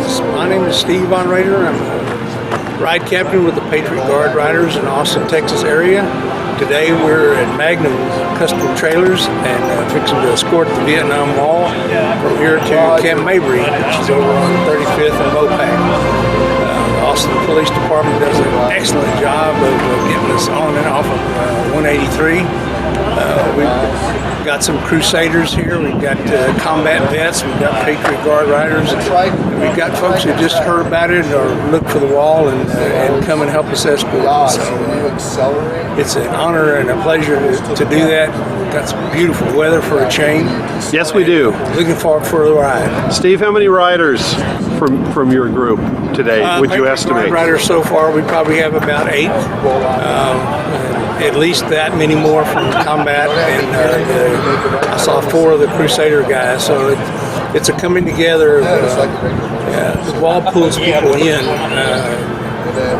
My name is Steve Von Rader. I'm a ride captain with the Patriot Guard Riders in Austin, Texas area. Today we're at Magnum Custom Trailers and fixing to escort the Vietnam Wall from here to Camp Mabry, which is over on 35th and Mopac. The Austin Police Department does an excellent job of getting us on and off of 183. We've got some Crusaders here. We've got combat vets. We've got Patriot Guard Riders. We've got folks who just heard about it or look for the wall and come and help us escort. So it's an honor and a pleasure to do that. Got some beautiful weather for a change. Yes, we do. Looking forward for the ride. Steve, how many riders from your group today would you estimate? Riders so far, we probably have about 8. At least that many more from combat, and I saw 4 of the Crusader guys. So it's a coming together. The wall pulls people in.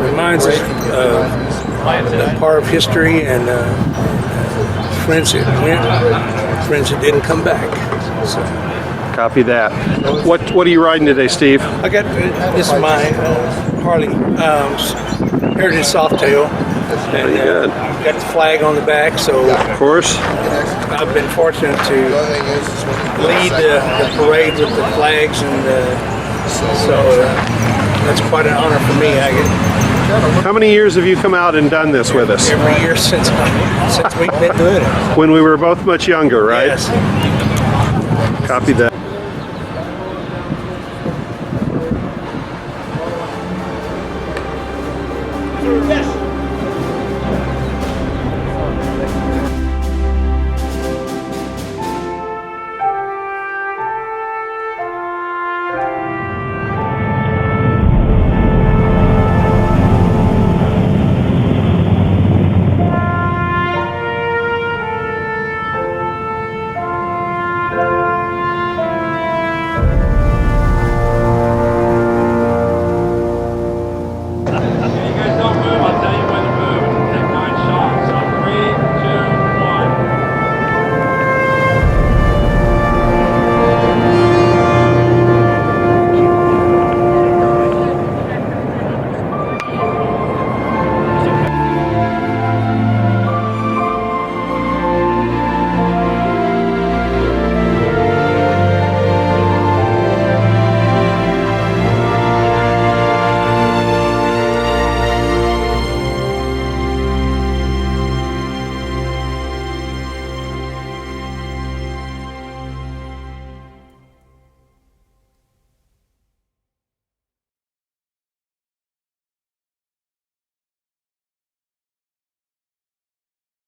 Reminds us of part of history and friends that went, friends that didn't come back. So. Copy that. What are you riding today, Steve? I got this is my Harley Heritage Softail. Very good. Got the flag on the back, so of course. I've been fortunate to lead the parade with the flags, and so that's quite an honor for me. How many years have you come out and done this with us? Every year since we've been doing it. When we were both much younger, right? Yes. Copy that. Yes.